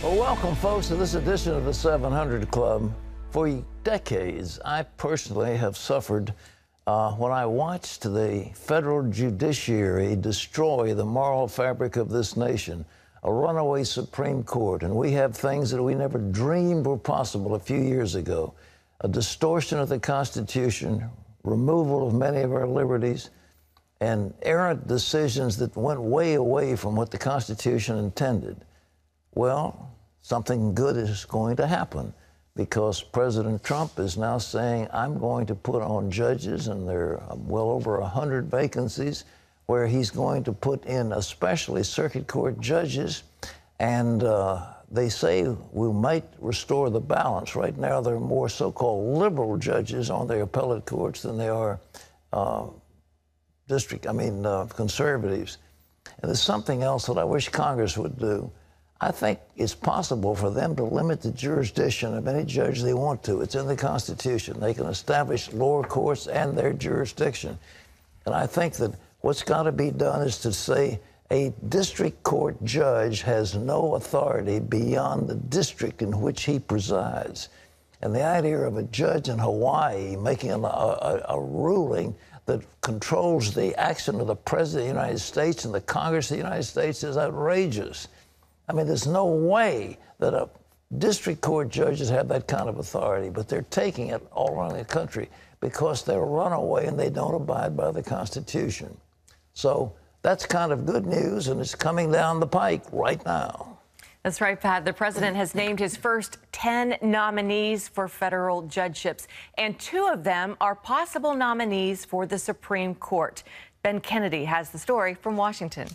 Well, welcome, folks, to this edition of the 700 Club. For decades, I personally have suffered when I watched the federal judiciary destroy the moral fabric of this nation, a runaway Supreme Court. And we have things that we never dreamed were possible a few years ago. A distortion of the Constitution, removal of many of our liberties, and errant decisions that went way away from what the Constitution intended. Well, something good is going to happen because President Trump is now saying, I'm going to put on judges, and there are well over 100 vacancies, where he's going to put in especially circuit court judges. And they say we might restore the balance. Right now, there are more so-called liberal judges on the appellate courts than there are conservatives. And there's something else that I wish Congress would do. I think it's possible for them to limit the jurisdiction of any judge they want to. It's in the Constitution. They can establish lower courts and their jurisdiction. And I think that what's got to be done is to say a district court judge has no authority beyond the district in which he presides. And the idea of a judge in Hawaii making a ruling that controls the action of the President of the United States and the Congress of the United States is outrageous. I mean, there's no way that a district court judges have that kind of authority, but they're taking it all around the country because they're runaway and they don't abide by the Constitution. So that's kind of good news, and it's coming down the pike right now. That's right, Pat. The president has named his first 10 nominees for federal judgeships, and 2 of them are possible nominees for the Supreme Court. Ben Kennedy has the story from Washington.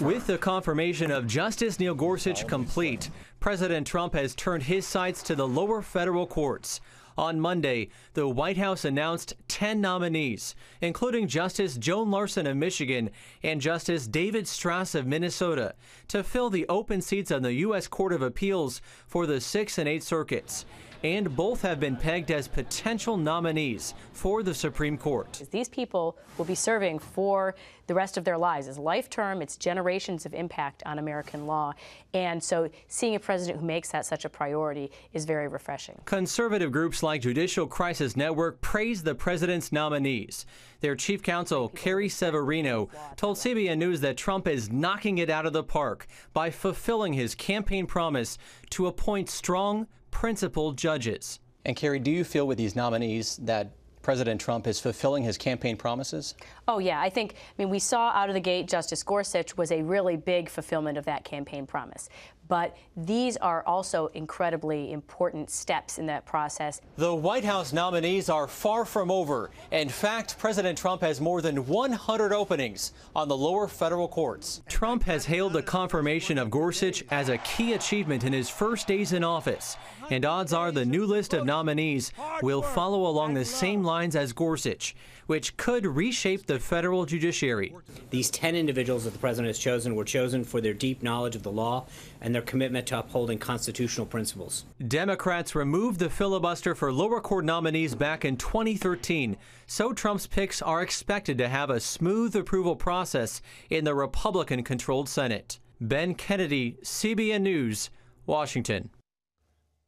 With the confirmation of Justice Neil Gorsuch complete, President Trump has turned his sights to the lower federal courts. On Monday, the White House announced 10 nominees, including Justice Joan Larson of Michigan and Justice David Strass of Minnesota, to fill the open seats on the U.S. Court of Appeals for the 6th and 8th circuits. And both have been pegged as potential nominees for the Supreme Court. These people will be serving for the rest of their lives. It's life term, it's generations of impact on American law. And so seeing a president who makes that such a priority is very refreshing. Conservative groups like Judicial Crisis Network praise the president's nominees. Their chief counsel, Carrie Severino, told CBN News that Trump is knocking it out of the park by fulfilling his campaign promise to appoint strong, principled judges. And Carrie, do you feel with these nominees that President Trump is fulfilling his campaign promises? Oh, yeah. I mean, we saw out of the gate Justice Gorsuch was a really big fulfillment of that campaign promise. But these are also incredibly important steps in that process. The White House nominees are far from over. In fact, President Trump has more than 100 openings on the lower federal courts. Trump has hailed the confirmation of Gorsuch as a key achievement in his first days in office. And odds are the new list of nominees will follow along the same lines as Gorsuch, which could reshape the federal judiciary. These 10 individuals that the president has chosen were chosen for their deep knowledge of the law and their commitment to upholding constitutional principles. Democrats removed the filibuster for lower court nominees back in 2013, so Trump's picks are expected to have a smooth approval process in the Republican-controlled Senate. Ben Kennedy, CBN News, Washington.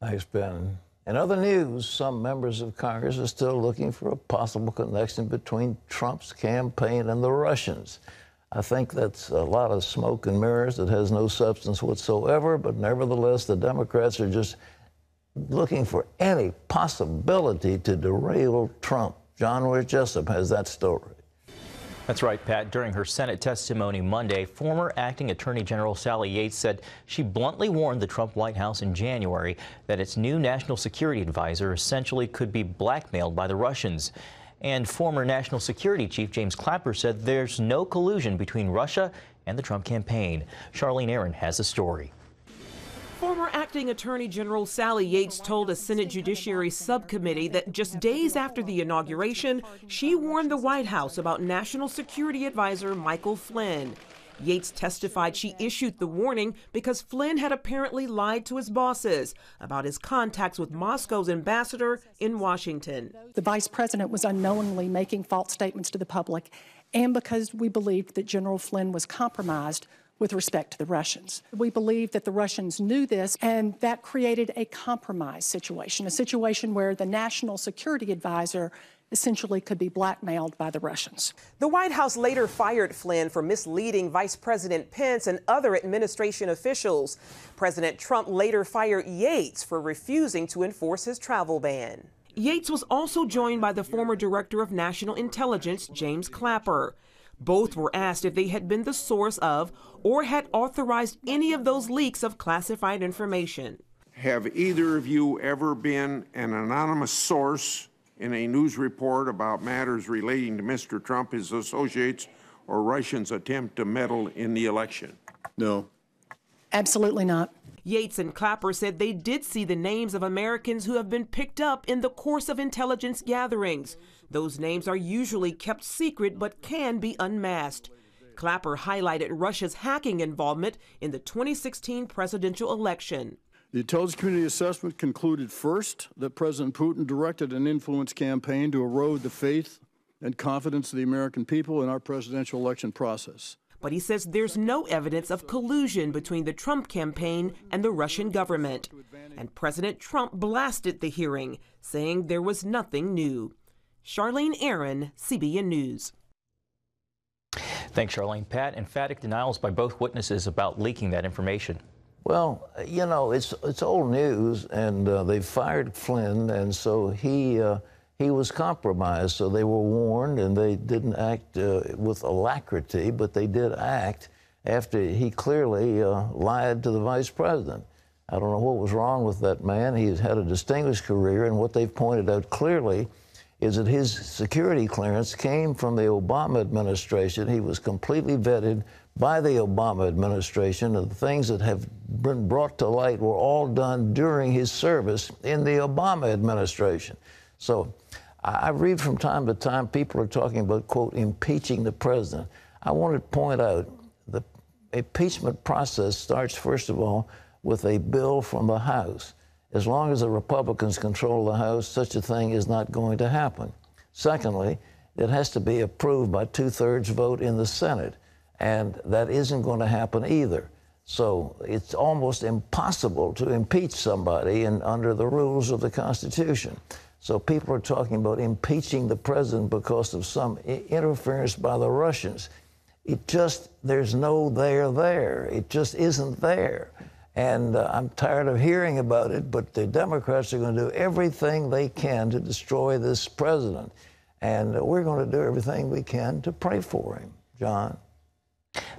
Thanks, Ben. In other news, some members of Congress are still looking for a possible connection between Trump's campaign and the Russians. I think that's a lot of smoke and mirrors that has no substance whatsoever, but nevertheless, the Democrats are just looking for any possibility to derail Trump. John Jessup has that story. That's right, Pat. During her Senate testimony Monday, former acting Attorney General Sally Yates said she bluntly warned the Trump White House in January that its new national security advisor essentially could be blackmailed by the Russians. And former National Security Chief James Clapper said there's no collusion between Russia and the Trump campaign. Charlene Aaron has the story. Former acting Attorney General Sally Yates told a Senate Judiciary Subcommittee that just days after the inauguration, she warned the White House about National Security Advisor Michael Flynn. Yates testified she issued the warning because Flynn had apparently lied to his bosses about his contacts with Moscow's ambassador in Washington. The vice president was unknowingly making false statements to the public, and because we believed that General Flynn was compromised, with respect to the Russians. We believe that the Russians knew this, and that created a compromise situation, a situation where the national security advisor essentially could be blackmailed by the Russians. The White House later fired Flynn for misleading Vice President Pence and other administration officials. President Trump later fired Yates for refusing to enforce his travel ban. Yates was also joined by the former Director of National Intelligence, James Clapper. Both were asked if they had been the source of or had authorized any of those leaks of classified information. Have either of you ever been an anonymous source in a news report about matters relating to Mr. Trump, his associates, or Russians' attempt to meddle in the election? No. Absolutely not. Yates and Clapper said they did see the names of Americans who have been picked up in the course of intelligence gatherings. Those names are usually kept secret but can be unmasked. Clapper highlighted Russia's hacking involvement in the 2016 presidential election. The intelligence community assessment concluded first that President Putin directed an influence campaign to erode the faith and confidence of the American people in our presidential election process. But he says there's no evidence of collusion between the Trump campaign and the Russian government. And President Trump blasted the hearing, saying there was nothing new. Charlene Aaron, CBN News. Thanks, Charlene. Pat, emphatic denials by both witnesses about leaking that information. Well, you know, it's old news, and they fired Flynn, and so he was compromised. So they were warned, and they didn't act with alacrity, but they did act after he clearly lied to the vice president. I don't know what was wrong with that man. He's had a distinguished career, and what they've pointed out clearly is that his security clearance came from the Obama administration. He was completely vetted by the Obama administration, and the things that have been brought to light were all done during his service in the Obama administration. So I read from time to time people are talking about, quote, impeaching the president. I want to point out the impeachment process starts, first of all, with a bill from the House. As long as the Republicans control the House, such a thing is not going to happen. Secondly, it has to be approved by 2/3 vote in the Senate, and that isn't going to happen either. So it's almost impossible to impeach somebody under the rules of the Constitution. So people are talking about impeaching the president because of some interference by the Russians. There's no there. It just isn't there. And I'm tired of hearing about it, but the Democrats are going to do everything they can to destroy this president. And we're going to do everything we can to pray for him. John?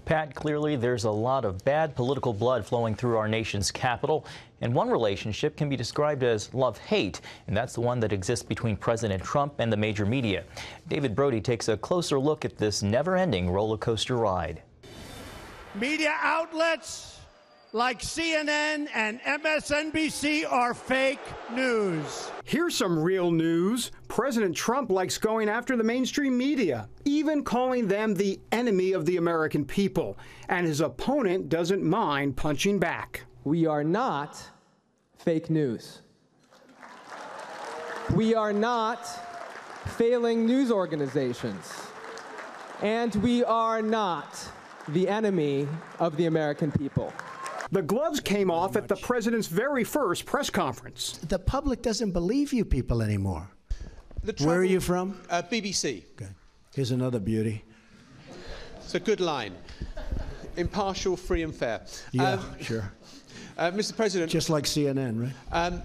Pat, clearly there's a lot of bad political blood flowing through our nation's capital, and one relationship can be described as love-hate, and that's the one that exists between President Trump and the major media. David Brody takes a closer look at this never-ending roller coaster ride. Media outlets like CNN and MSNBC are fake news. Here's some real news. President Trump likes going after the mainstream media, even calling them the enemy of the American people. And his opponent doesn't mind punching back. We are not fake news. We are not failing news organizations. And we are not the enemy of the American people. The gloves came off at the president's very first press conference. The public doesn't believe you people anymore. Where are you from? BBC. Okay. Here's another beauty. It's a good line. Impartial, free and fair. Yeah, sure. Mr. President. Just like CNN, right?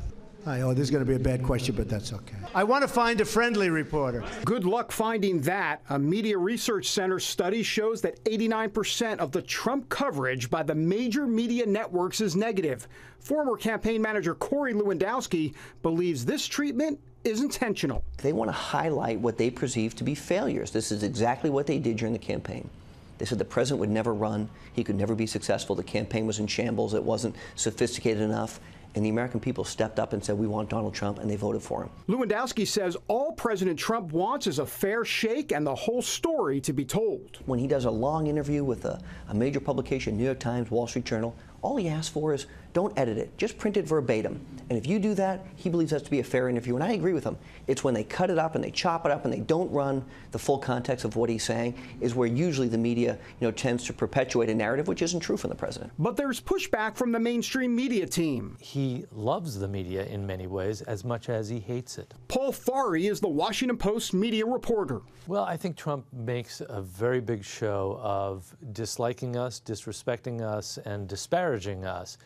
This is going to be a bad question, but that's okay. I want to find a friendly reporter. Good luck finding that. A Media Research Center study shows that 89% of the Trump coverage by the major media networks is negative. Former campaign manager Corey Lewandowski believes this treatment is intentional. They want to highlight what they perceive to be failures. This is exactly what they did during the campaign. They said the president would never run. He could never be successful. The campaign was in shambles. It wasn't sophisticated enough. And the American people stepped up and said, we want Donald Trump, and they voted for him. Lewandowski says all President Trump wants is a fair shake and the whole story to be told. When he does a long interview with a major publication, New York Times, Wall Street Journal, All he asks for is don't edit it, just print it verbatim. And if you do that, he believes that to be a fair interview. And I agree with him. It's when they cut it up and they chop it up and they don't run the full context of what he's saying is where usually the media, tends to perpetuate a narrative which isn't true from the president. But there's pushback from the mainstream media team. He loves the media in many ways as much as he hates it. Paul Farhi is the Washington Post media reporter. Well, I think Trump makes a very big show of disliking us, disrespecting us, and disparaging us.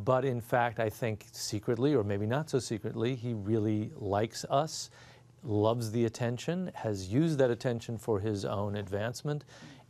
But in fact, I think secretly, or maybe not so secretly, he really likes us, loves the attention, has used that attention for his own advancement,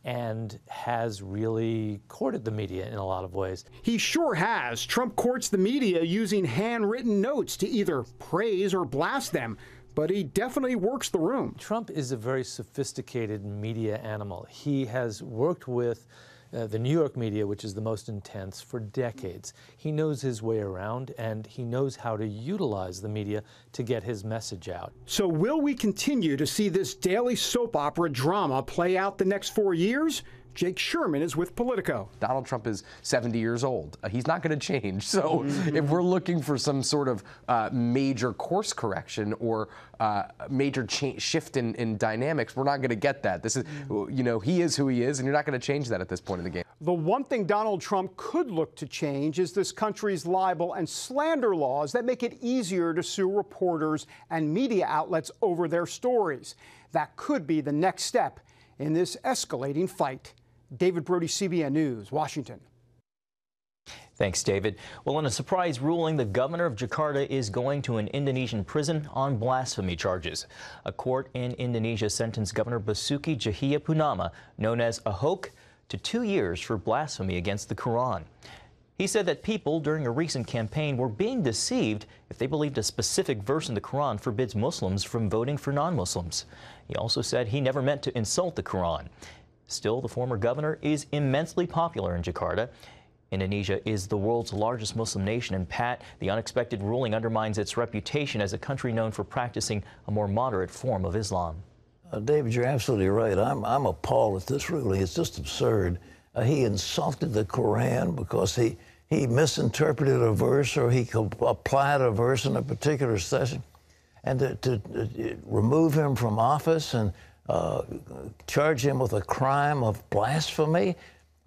and has really courted the media in a lot of ways. He sure has. Trump courts the media using handwritten notes to either praise or blast them. But he definitely works the room. Trump is a very sophisticated media animal. He has worked with the New York media, which is the most intense, for decades. He knows his way around, and he knows how to utilize the media to get his message out. So will we continue to see this daily soap opera drama play out the next 4 years? Jake Sherman is with Politico. Donald Trump is 70 years old. He's not going to change. So if we're looking for some sort of major course correction or major shift in dynamics, we're not going to get that. This is, he is who he is, and you're not going to change that at this point in the game. The one thing Donald Trump could look to change is this country's libel and slander laws that make it easier to sue reporters and media outlets over their stories. That could be the next step in this escalating fight. David Brody, CBN News, Washington. Thanks, David. Well, in a surprise ruling, the governor of Jakarta is going to an Indonesian prison on blasphemy charges. A court in Indonesia sentenced Governor Basuki Cahayapurnama, known as Ahok, to 2 years for blasphemy against the Quran. He said that people during a recent campaign were being deceived if they believed a specific verse in the Quran forbids Muslims from voting for non-Muslims. He also said he never meant to insult the Quran. Still, the former governor is immensely popular in Jakarta. Indonesia is the world's largest Muslim nation, and Pat, the unexpected ruling undermines its reputation as a country known for practicing a more moderate form of Islam. David, you're absolutely right. I'm appalled at this ruling. It's just absurd. He insulted the Quran because he misinterpreted a verse, or he applied a verse in a particular session. And to remove him from office and charge him with a crime of blasphemy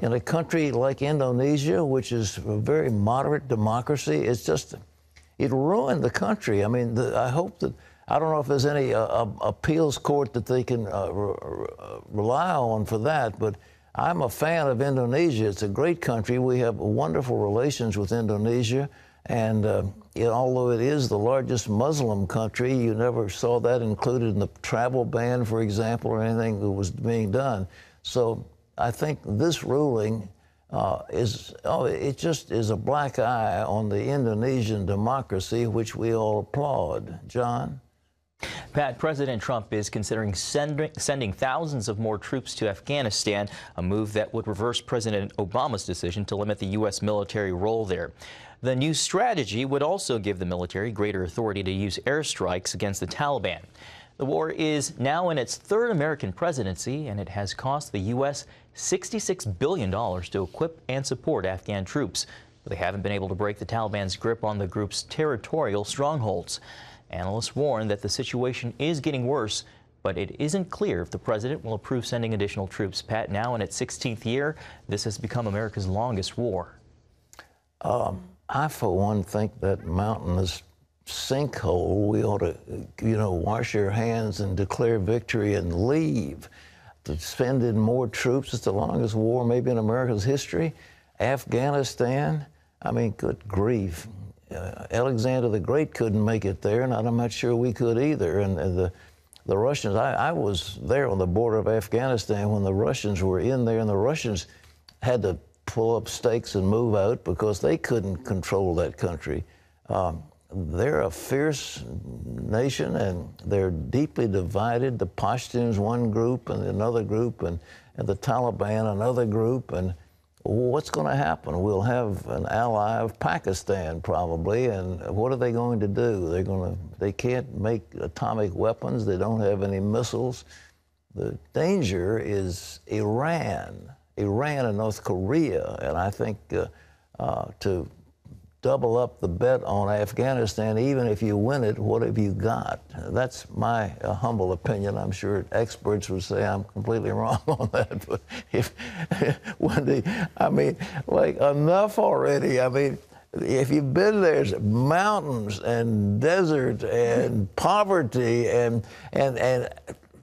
in a country like Indonesia, which is a very moderate democracy, it's just, it ruined the country. I mean, I hope that, I don't know if there's any appeals court that they can rely on for that, but I'm a fan of Indonesia. It's a great country. We have wonderful relations with Indonesia. And although it is the largest Muslim country, you never saw that included in the travel ban, for example, or anything that was being done. So I think this ruling it just is a black eye on the Indonesian democracy, which we all applaud. John? Pat, President Trump is considering sending thousands of more troops to Afghanistan, a move that would reverse President Obama's decision to limit the U.S. military role there. The new strategy would also give the military greater authority to use airstrikes against the Taliban. The war is now in its third American presidency, and it has cost the U.S. $66 billion to equip and support Afghan troops. But they haven't been able to break the Taliban's grip on the group's territorial strongholds. Analysts warn that the situation is getting worse, but it isn't clear if the president will approve sending additional troops. Pat, now in its 16th year, this has become America's longest war. I, for one, think that mountainous sinkhole, we ought to, wash our hands and declare victory and leave. To send in more troops, it's the longest war maybe in America's history. Afghanistan, I mean, good grief. Alexander the Great couldn't make it there, and I'm not sure we could either. And the Russians, I was there on the border of Afghanistan when the Russians were in there, and the Russians had to pull up stakes and move out because they couldn't control that country. They're a fierce nation, and they're deeply divided. The Pashtuns, one group, and another group, and the Taliban, another group. And what's going to happen? We'll have an ally of Pakistan, probably, and what are they going to do? They can't make atomic weapons. They don't have any missiles. The danger is Iran and North Korea, and I think to double up the bet on Afghanistan. Even if you win it, what have you got? That's my humble opinion. I'm sure experts would say I'm completely wrong on that. But Wendy, I mean, like, enough already. I mean, if you've been there, there's mountains and desert and poverty and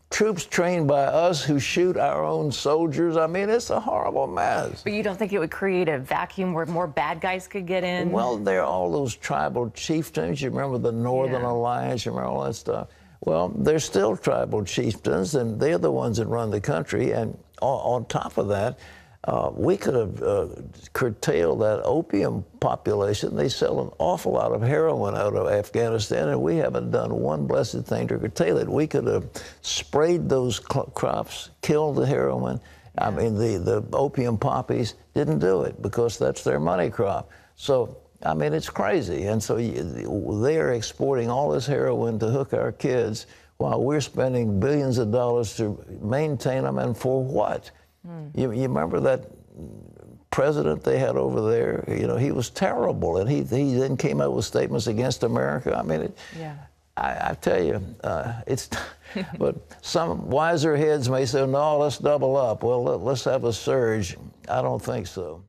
troops trained by us who shoot our own soldiers. I mean, it's a horrible mess. But you don't think it would create a vacuum where more bad guys could get in? Well, there are all those tribal chieftains. You remember the Northern Alliance? You remember all that stuff? Well, they're still tribal chieftains, and they're the ones that run the country. And on top of that, we could have curtailed that opium population. They sell an awful lot of heroin out of Afghanistan, and we haven't done one blessed thing to curtail it. We could have sprayed those crops, killed the heroin. I mean, the opium poppies didn't do it because that's their money crop. So, I mean, it's crazy. And so they're exporting all this heroin to hook our kids while we're spending billions of dollars to maintain them, and for what? You remember that president they had over there? You know, he was terrible, and he then came out with statements against America. I mean, I tell you, it's. But some wiser heads may say, no, let's double up. Well, let's have a surge. I don't think so.